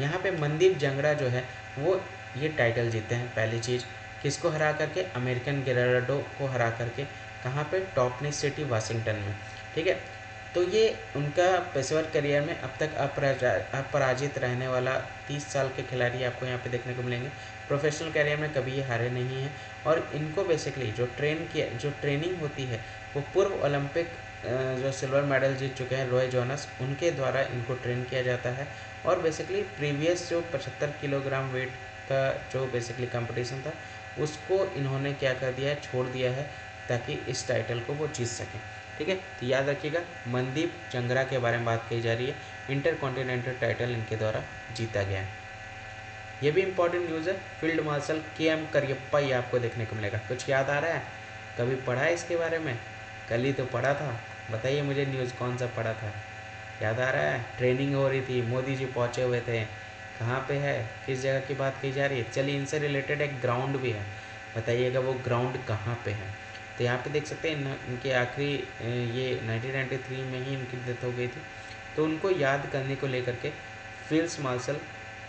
S1: यहाँ पे मनदीप जंगड़ा जो है वो ये टाइटल जीते हैं। पहली चीज़, किसको हरा करके, अमेरिकन गिरारडो को हरा करके, कहाँ पे, टॉपनिस सिटी वाशिंगटन में, ठीक है। तो ये उनका पेशेवर करियर में अब तक अपराजित रहने वाला 30 साल के खिलाड़ी आपको यहाँ पे देखने को मिलेंगे। प्रोफेशनल करियर में कभी ये हारे नहीं हैं और इनको बेसिकली जो ट्रेनिंग होती है वो पूर्व ओलंपिक जो सिल्वर मेडल जीत चुके हैं रॉय जॉनस, उनके द्वारा इनको ट्रेन किया जाता है। और बेसिकली प्रीवियस जो 75 किलोग्राम वेट का जो बेसिकली कंपटीशन था उसको इन्होंने क्या कर दिया है, छोड़ दिया है, ताकि इस टाइटल को वो जीत सकें, ठीक है। तो याद रखिएगा मनदीप जंगड़ा के बारे में बात की जा रही है, इंटर कॉन्टिनेंटल टाइटल इनके द्वारा जीता गया है। ये भी इंपॉर्टेंट न्यूज़ है। फील्ड मार्शल KM करियप्पा ये आपको देखने को मिलेगा। कुछ याद आ रहा है, कभी पढ़ा है इसके बारे में, कल ही तो पढ़ा था, बताइए मुझे न्यूज़ कौन सा पढ़ा था, याद आ रहा है। ट्रेनिंग हो रही थी, मोदी जी पहुँचे हुए थे, कहाँ पे है, किस जगह की बात की जा रही है। चलिए इनसे रिलेटेड एक ग्राउंड भी है, बताइएगा वो ग्राउंड कहाँ पे है। तो यहाँ पे देख सकते हैं इनके आखिरी ये 1993 में ही इनकी डेथ हो गई थी। तो उनको याद करने को लेकर के फील्ड मार्शल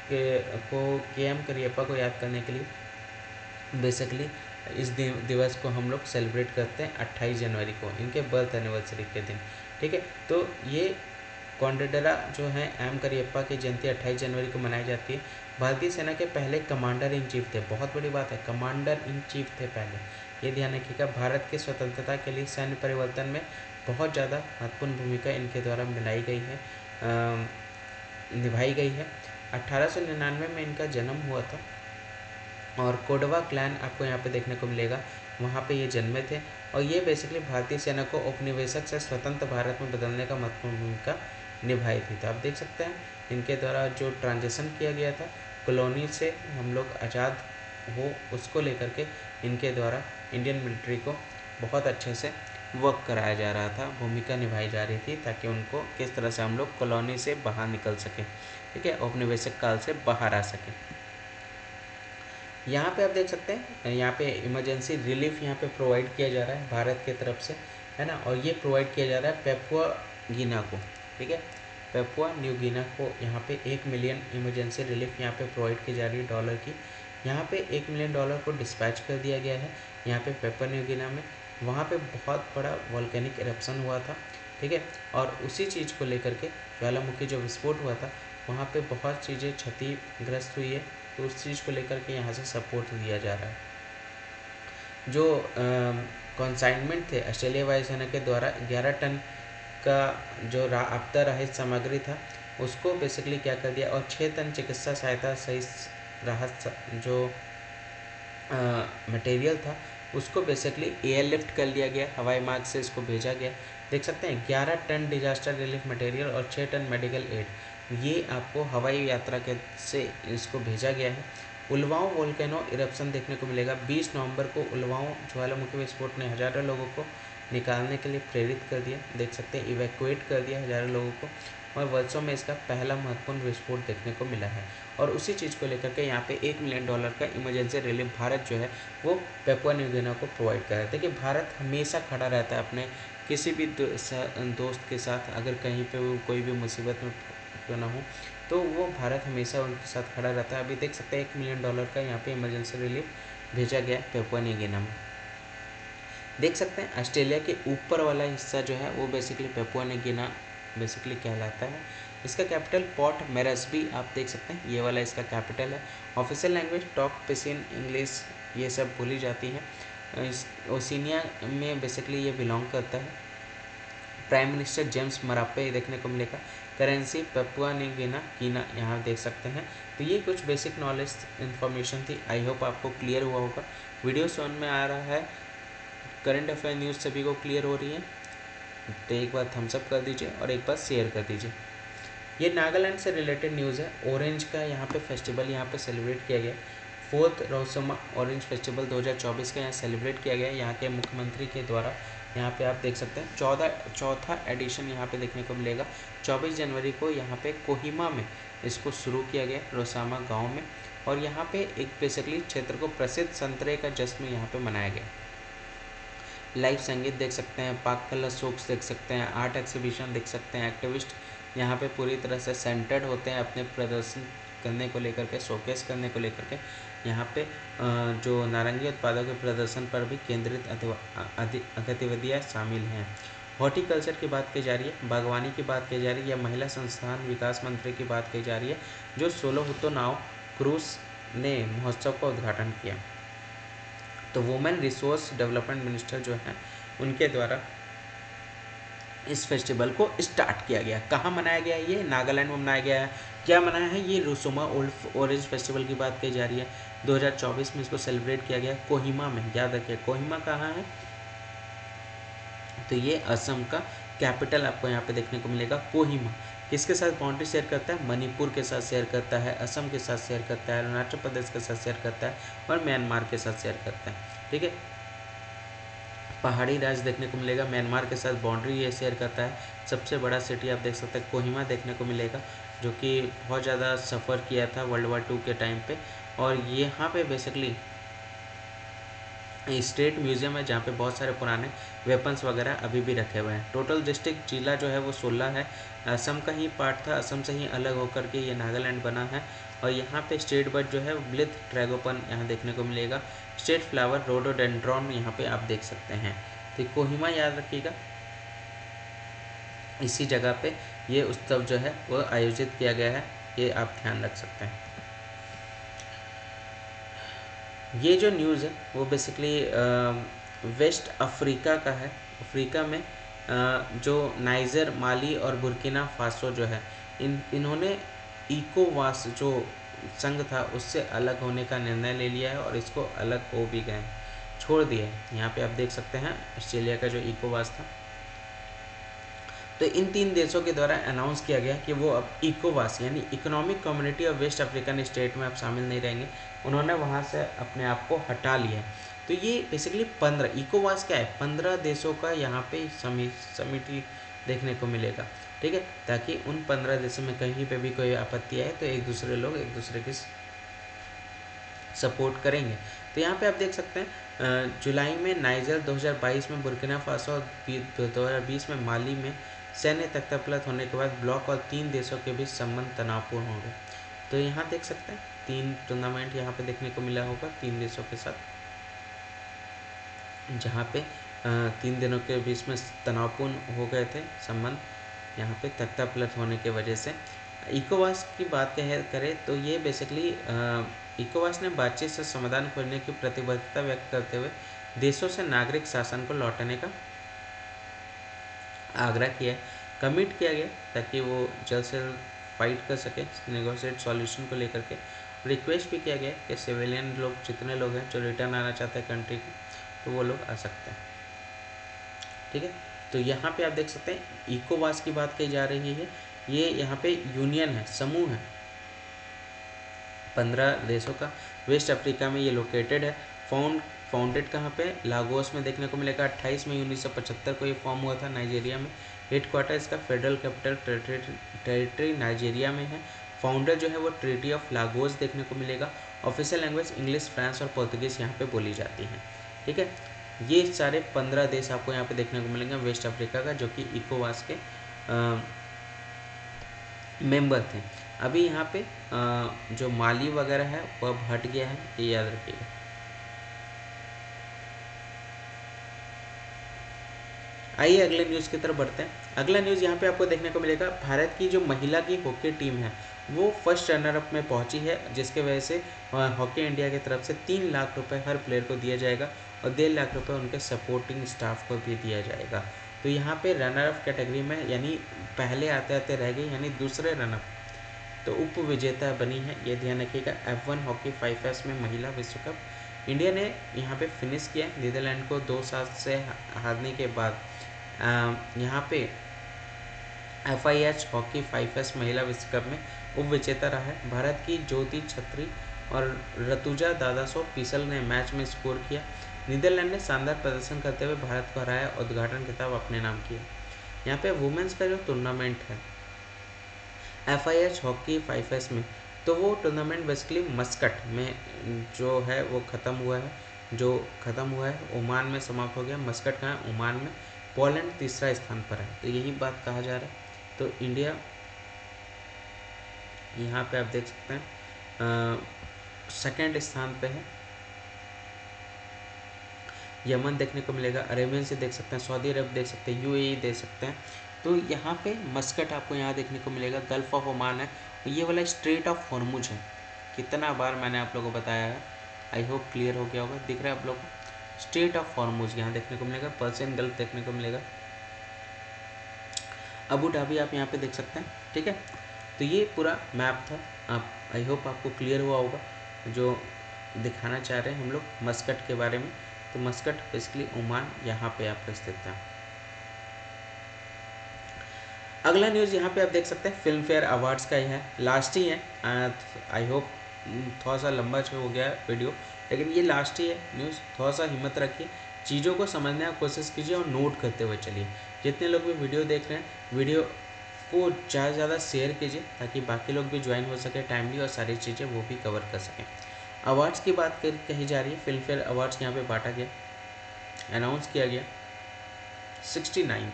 S1: को KM करियप्पा को याद करने के लिए बेसिकली इस दिवस को हम लोग सेलिब्रेट करते हैं 28 जनवरी को, इनके बर्थ एनिवर्सरी के दिन, ठीक है। तो ये कॉन्डेडरा जो है M करियप्पा की जयंती 28 जनवरी को मनाई जाती है। भारतीय सेना के पहले कमांडर इन चीफ थे, बहुत बड़ी बात है, कमांडर इन चीफ थे पहले, ये ध्यान रखिएगा। भारत की स्वतंत्रता के लिए सैन्य परिवर्तन में बहुत ज़्यादा महत्वपूर्ण भूमिका इनके द्वारा निभाई गई है। 1899 में इनका जन्म हुआ था और कोडवा क्लैन आपको यहाँ पे देखने को मिलेगा, वहाँ पे ये जन्मे थे। और ये बेसिकली भारतीय सेना को औपनिवेशक से स्वतंत्र भारत में बदलने का महत्वपूर्ण भूमिका निभाई थी। तो आप देख सकते हैं इनके द्वारा जो ट्रांजिशन किया गया था कॉलोनी से हम लोग आज़ाद हो, उसको लेकर के इनके द्वारा इंडियन मिलिट्री को बहुत अच्छे से वर्क कराया जा रहा था, भूमिका निभाई जा रही थी, ताकि उनको किस तरह से हम लोग कॉलोनी से बाहर निकल सकें, ठीक है, औपनिवेशिक काल से बाहर आ सकें। यहाँ पे आप देख सकते हैं यहाँ पे इमरजेंसी रिलीफ यहाँ पे प्रोवाइड किया जा रहा है भारत की तरफ से, है ना। और ये प्रोवाइड किया जा रहा है पेपुआ गिना को, ठीक है, पेपुआ न्यू गिना को। यहाँ पे 1 मिलियन इमरजेंसी रिलीफ यहाँ पे प्रोवाइड की जा रही है डॉलर की। यहाँ पे $1 मिलियन को डिस्पैच कर दिया गया है यहाँ पे पेपुआ न्यू गिना में। वहाँ पे बहुत बड़ा वॉल्केनिक इरप्शन हुआ था, ठीक है, और उसी चीज़ को लेकर के ज्वालामुखी जो विस्फोट हुआ था वहाँ पे बहुत चीज़ें क्षतिग्रस्त हुई है, तो उस चीज़ को लेकर के यहाँ से सपोर्ट दिया जा रहा है। जो कंसाइनमेंट थे ऑस्ट्रेलिया वायुसेना के द्वारा 11 टन का जो आपदा राहत सामग्री था उसको बेसिकली क्या कर दिया, और 6 टन चिकित्सा सहायता सहित राहत जो मटेरियल था उसको बेसिकली एयरलिफ्ट कर लिया गया, हवाई मार्ग से इसको भेजा गया। देख सकते हैं 11 टन डिजास्टर रिलीफ मटेरियल और 6 टन मेडिकल एड, ये आपको हवाई यात्रा के से इसको भेजा गया है। उलवाओं वोल्केनो इरप्शन देखने को मिलेगा। 20 नवंबर को उलवाओं ज्वालामुखी विस्फोट ने हज़ारों लोगों को निकालने के लिए प्रेरित कर दिया। देख सकते हैं इवैक्यूएट कर दिया हज़ारों लोगों को, और वर्षों में इसका पहला महत्वपूर्ण विस्फोट देखने को मिला है। और उसी चीज़ को लेकर के यहाँ पे $1 मिलियन का इमरजेंसी रिलीफ भारत जो है वो पेपुआ न्यू गिनी को प्रोवाइड कर रहा है। देखिए भारत हमेशा खड़ा रहता है अपने किसी भी दोस्त के साथ, अगर कहीं पे वो कोई भी मुसीबत में क्यों ना हो तो वो भारत हमेशा उनके साथ खड़ा रहता है। अभी देख सकते हैं $1 मिलियन का यहाँ पे इमरजेंसी रिलीफ भेजा गया पेपुआ न्यू गिनी में। देख सकते हैं ऑस्ट्रेलिया के ऊपर वाला हिस्सा जो है वो बेसिकली पेपुआ न्यू गिनी बेसिकली कहलाता है। इसका कैपिटल पोर्ट मोरेस्बी आप देख सकते हैं, ये वाला इसका कैपिटल है। ऑफिशियल लैंग्वेज टॉक पिसिन इंग्लिश ये सब बोली जाती है। इस ओशिनिया में बेसिकली ये बिलोंग करता है। प्राइम मिनिस्टर जेम्स मरापे देखने को मिलेगा। करेंसी पेपुआ न्यू गिनी यहाँ देख सकते हैं। तो ये कुछ बेसिक नॉलेज इन्फॉर्मेशन थी, आई होप आपको क्लियर हुआ होगा। वीडियो समझ में आ रहा है, करंट अफेयर न्यूज़ सभी को क्लियर हो रही है तो एक बार थम्स अप कर दीजिए और एक बार शेयर कर दीजिए। ये नागालैंड से रिलेटेड न्यूज़ है। ऑरेंज का यहाँ पे फेस्टिवल यहाँ पे सेलिब्रेट किया गया। 4th रोसोमा ऑरेंज फेस्टिवल 2024 का यहाँ सेलिब्रेट किया गया यहाँ के मुख्यमंत्री के द्वारा। यहाँ पे आप देख सकते हैं चौथा एडिशन यहाँ पे देखने को मिलेगा। 24 जनवरी को यहाँ पे कोहिमा में इसको शुरू किया गया रोसामा गाँव में, और यहाँ पे एक बेसिकली क्षेत्र को प्रसिद्ध संतरे का जश्न यहाँ पे मनाया गया। लाइव संगीत देख सकते हैं, पाक कलर शोक्स देख सकते हैं, आर्ट एग्जीबिशन देख सकते हैं। एक्टिविस्ट यहाँ पे पूरी तरह से सेंटर्ड होते हैं अपने प्रदर्शन करने को लेकर के, शोकेस करने को लेकर के। यहाँ पे जो नारंगी उत्पादों के प्रदर्शन पर भी केंद्रित गतिविधियाँ शामिल हैं। हॉर्टिकल्चर की बात की जा रही है, बागवानी की बात की जा रही है, या महिला संस्थान विकास मंत्री की बात की जा रही है जो सोलोहुतो नाव क्रूज ने महोत्सव का उद्घाटन किया। तो वुमेन रिसोर्स डेवलपमेंट मिनिस्टर जो है उनके द्वारा इस फेस्टिवल को स्टार्ट किया गया। कहाँ मनाया गया है? ये नागालैंड में मनाया गया है। क्या मनाया है? ये रोसोमा ऑरेंज फेस्टिवल की बात की जा रही है। 2024 में इसको सेलिब्रेट किया गया कोहिमा में। याद रखिए कोहिमा कहाँ है, तो ये असम का कैपिटल आपको यहाँ पे देखने को मिलेगा कोहिमा। किसके साथ बाउंड्री शेयर करता है? मणिपुर के साथ शेयर करता है, असम के साथ शेयर करता है, अरुणाचल प्रदेश के साथ शेयर करता है, और म्यांमार के साथ शेयर करता है। ठीक है, पहाड़ी राज्य देखने को मिलेगा, म्यांमार के साथ बाउंड्री ये शेयर करता है। सबसे बड़ा सिटी आप देख सकते हैं कोहिमा देखने को मिलेगा, जो कि बहुत ज़्यादा सफ़र किया था World War II के टाइम पे। और यहाँ पे बेसिकली स्टेट म्यूजियम है जहाँ पे बहुत सारे पुराने वेपन्स वगैरह अभी भी रखे हुए हैं। टोटल डिस्ट्रिक्ट जिला जो है वो 16 है। असम का ही पार्ट था, असम से ही अलग होकर के ये नागालैंड बना है। और यहाँ पे स्टेट बर्ड जो है ब्लिथ ट्रैगोपन यहाँ देखने को मिलेगा। स्टेट फ्लावर रोडोडेंड्रॉन यहाँ पे आप देख सकते हैं। तो कोहिमा याद रखिएगा, इसी जगह पे ये उत्सव जो है वो आयोजित किया गया है, ये आप ध्यान रख सकते हैं। ये जो न्यूज़ है वो बेसिकली वेस्ट अफ्रीका का है। अफ्रीका में जो नाइजर, माली और बुर्किना फासो जो है इन्होंने इकोवास जो संघ था उससे अलग होने का निर्णय ले लिया है, और इसको अलग हो भी गए, छोड़ दिए। यहाँ पे आप देख सकते हैं ऑस्ट्रेलिया का जो इकोवास था, तो इन 3 देशों के द्वारा अनाउंस किया गया कि वो अब इकोवास यानी economic community of West African state में अब शामिल नहीं रहेंगे। उन्होंने वहाँ से अपने आप को हटा लिया है। तो ये बेसिकली 15 इकोवास क्या है, 15 देशों का यहाँ पे समिति देखने को मिलेगा। ठीक है, ताकि उन 15 देशों में कहीं पे भी कोई आपत्ति आए तो एक दूसरे की सपोर्ट करेंगे। तो यहाँ पे आप देख सकते हैं जुलाई में नाइजर, 2022 में बुर्किना फासो और 2020 में माली में सैन्य तख्तापलट होने के बाद ब्लॉक और 3 देशों के बीच संबंध तनावपूर्ण हो गए। तो यहाँ देख सकते हैं 3 टूर्नामेंट यहाँ पे देखने को मिला होगा 3 देशों के साथ, जहाँ पे 3 दिनों के बीच में तनावपूर्ण हो गए थे संबंध, यहाँ पे तख्तापलट होने के वजह से। इकोवास की बात करें तो ये बेसिकली इकोवास ने बातचीत से समाधान खोजने की प्रतिबद्धता व्यक्त करते हुए देशों से नागरिक शासन को लौटाने का आग्रह किया है, कमिट किया गया ताकि वो जल्द से जल्द फाइट कर सके नेगोशिएट सॉल्यूशन को लेकर के। रिक्वेस्ट भी किया गया कि सिविलियन लोग जितने लोग हैं जो रिटर्न आना चाहते हैं कंट्री को, तो वो लोग आ सकते हैं। ठीक है, तो यहाँ पे आप देख सकते हैं इकोवास की बात कही जा रही है। ये यहाँ पे यूनियन है, समूह है 15 देशों का। वेस्ट अफ्रीका में ये लोकेटेड है। फाउंडेड कहाँ पे, लागोस में देखने को मिलेगा। 28 मई 1975 को ये फॉर्म हुआ था नाइजीरिया में। हेडक्वार्टर इसका फेडरल कैपिटल टेरिटरी नाइजीरिया में है। फाउंडर जो है वो ट्रीटी ऑफ लागोस देखने को मिलेगा। ऑफिशियल लैंग्वेज इंग्लिश, फ्रांस और पोर्तुगीज़ यहाँ पे बोली जाती हैं। ठीक है, ये सारे 15 देश आपको यहाँ पे देखने को मिलेंगे वेस्ट अफ्रीका का, जो कि इकोवास के मेंबर थे। अभी यहाँ पे जो माली वगैरह है वह अब हट गया है, ये याद रखिएगा। आइए अगले न्यूज़ की तरफ बढ़ते हैं। अगला न्यूज़ यहाँ पे आपको देखने को मिलेगा, भारत की जो महिला की हॉकी टीम है वो फर्स्ट रनर अप में पहुंची है, जिसके वजह से हॉकी इंडिया की तरफ से 3 लाख रुपए हर प्लेयर को दिया जाएगा और 1.5 लाख रुपए उनके सपोर्टिंग स्टाफ को भी दिया जाएगा। तो यहाँ पे रनर अप कैटेगरी में यानी पहले आते आते रह गई, यानी दूसरे रनअप तो उप विजेता बनी है, ये ध्यान रखिएगा। F1 हॉकी 5S में महिला विश्व कप इंडिया ने यहाँ पे फिनिश किया नीदरलैंड को 2-7 से हारने के बाद। यहाँ पे FIH हॉकी 5S महिला विश्व कप में उप विजेता रहा है। भारत की ज्योति छत्री और ऋतुजा दादासो पीसल ने मैच में स्कोर किया। नीदरलैंड ने शानदार प्रदर्शन करते हुए भारत को हराया और उद्घाटन खिताब अपने नाम किया। यहाँ पे वुमेन्स का जो टूर्नामेंट है FIH हॉकी 5S में, तो वो टूर्नामेंट बेसिकली मस्कट में जो है वो ख़त्म हुआ है ओमान में समाप्त हो गया। मस्कट कहाँ है, ओमान में। पोलैंड तीसरा स्थान पर है, तो यही बात कहा जा रहा है। तो इंडिया यहाँ पे आप देख सकते हैं सेकेंड स्थान पे है। यमन देखने को मिलेगा, अरेबियन से देख सकते हैं, सऊदी अरब देख सकते हैं, UAE देख सकते हैं। तो यहाँ पे मस्कट आपको यहाँ देखने को मिलेगा। गल्फ ऑफ ओमान है, ये वाला स्ट्रेट ऑफ हॉर्मुज है। कितना बार मैंने आप लोगों को बताया है, आई होप क्लियर हो गया होगा। दिख रहा है आप लोगों को, स्ट्रेट ऑफ हॉर्मुज यहाँ देखने को मिलेगा। पर्शियन गल्फ देखने को मिलेगा। अबू धाबी आप यहाँ पे देख सकते हैं। ठीक है, तो ये पूरा मैप था। आप आई होप आपको क्लियर हुआ होगा जो दिखाना चाह रहे हैं हम लोग मस्कट के बारे में। तो मस्कट बेसिकली ओमान यहाँ पे आपका स्थित था। अगला न्यूज़ यहाँ पे आप देख सकते हैं फिल्म फेयर अवार्ड्स का ही है, लास्ट ही है। आई होप थोड़ा सा लंबा हो गया वीडियो, लेकिन ये लास्ट ही है न्यूज़। थोड़ा सा हिम्मत रखिए, चीज़ों को समझने की कोशिश कीजिए और नोट करते हुए चलिए। जितने लोग भी वीडियो देख रहे हैं, वीडियो को ज़्यादा से ज़्यादा शेयर कीजिए ताकि बाकी लोग भी ज्वाइन हो सके टाइमली और सारी चीज़ें वो भी कवर कर सकें। अवार्ड्स की बात कही जा रही है। फिल्म फेयर अवार्ड्स यहाँ पे बांटा गया, अनाउंस किया गया 69।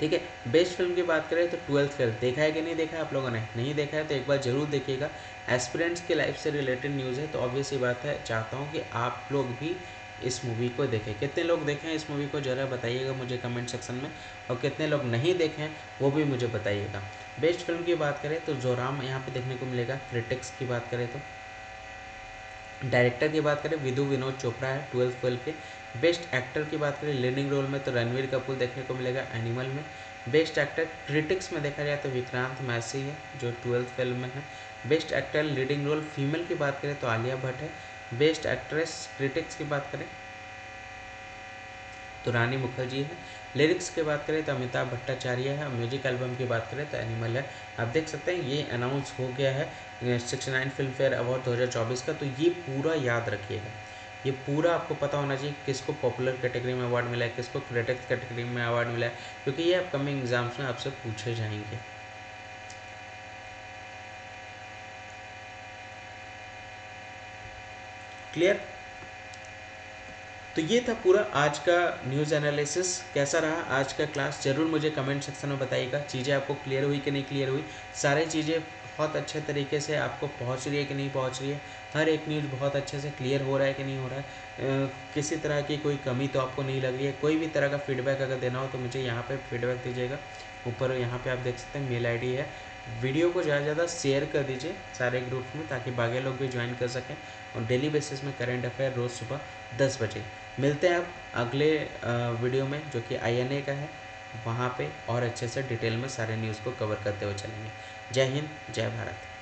S1: ठीक है, बेस्ट फिल्म की बात करें तो 12th फेल। देखा है कि नहीं देखा है आप लोगों ने? नहीं देखा है तो एक बार ज़रूर देखिएगा। एस्पिरेंट्स की लाइफ से रिलेटेड न्यूज़ है, तो ऑब्वियस ही बात है, चाहता हूँ कि आप लोग भी इस मूवी को देखें। कितने लोग देखें इस मूवी को ज़रा बताइएगा मुझे कमेंट सेक्शन में, और कितने लोग नहीं देखें वो भी मुझे बताइएगा। बेस्ट फिल्म की बात करें तो जोराम यहाँ पे देखने को मिलेगा। क्रिटिक्स की बात करें तो, डायरेक्टर की बात करें विदु विनोद चोपड़ा है 12th फेल के। बेस्ट एक्टर की बात करें लीडिंग रोल में तो रणवीर कपूर देखने को मिलेगा एनिमल में। बेस्ट एक्टर क्रिटिक्स में देखा जाए तो विक्रांत मैसी है जो 12th फिल्म में है। Best actor leading role female की बात करें तो आलिया भट्ट है। बेस्ट एक्ट्रेस क्रिटिक्स की बात करें तो रानी मुखर्जी है। लिरिक्स की बात करें तो अमिताभ भट्टाचार्य है। म्यूजिक एल्बम की बात करें तो एनिमल है। आप देख सकते हैं ये अनाउंस हो गया है 69 फिल्म फेयर अवार्ड 2024 का। तो ये पूरा याद रखिएगा, ये पूरा आपको पता होना चाहिए किसको पॉपुलर कैटेगरी में अवार्ड मिला है, किसको क्रिटिक्स कैटेगरी में अवार्ड मिला है, क्योंकि ये अपकमिंग एग्जाम्स में आपसे पूछे जाएंगे। क्लियर? तो ये था पूरा आज का न्यूज़ एनालिसिस। कैसा रहा आज का क्लास ज़रूर मुझे कमेंट सेक्शन में बताइएगा। चीज़ें आपको क्लियर हुई कि नहीं क्लियर हुई, सारी चीज़ें बहुत अच्छे तरीके से आपको पहुंच रही है कि नहीं पहुंच रही है, हर एक न्यूज़ बहुत अच्छे से क्लियर हो रहा है कि नहीं हो रहा है, किसी तरह की कोई कमी तो आपको नहीं लग रही है। कोई भी तरह का फीडबैक अगर देना हो तो मुझे यहाँ पर फीडबैक दीजिएगा। ऊपर यहाँ पर आप देख सकते हैं मेल ID है। वीडियो को ज़्यादा से ज़्यादा शेयर कर दीजिए सारे ग्रुप्स में ताकि बाकी लोग भी ज्वाइन कर सकें। और डेली बेसिस में करंट अफेयर रोज़ सुबह 10 बजे मिलते हैं। अब अगले वीडियो में जो कि INA का है। वहाँ पे और अच्छे से डिटेल में सारे न्यूज़ को कवर करते हुए चलेंगे। जय हिंद, जय भारत।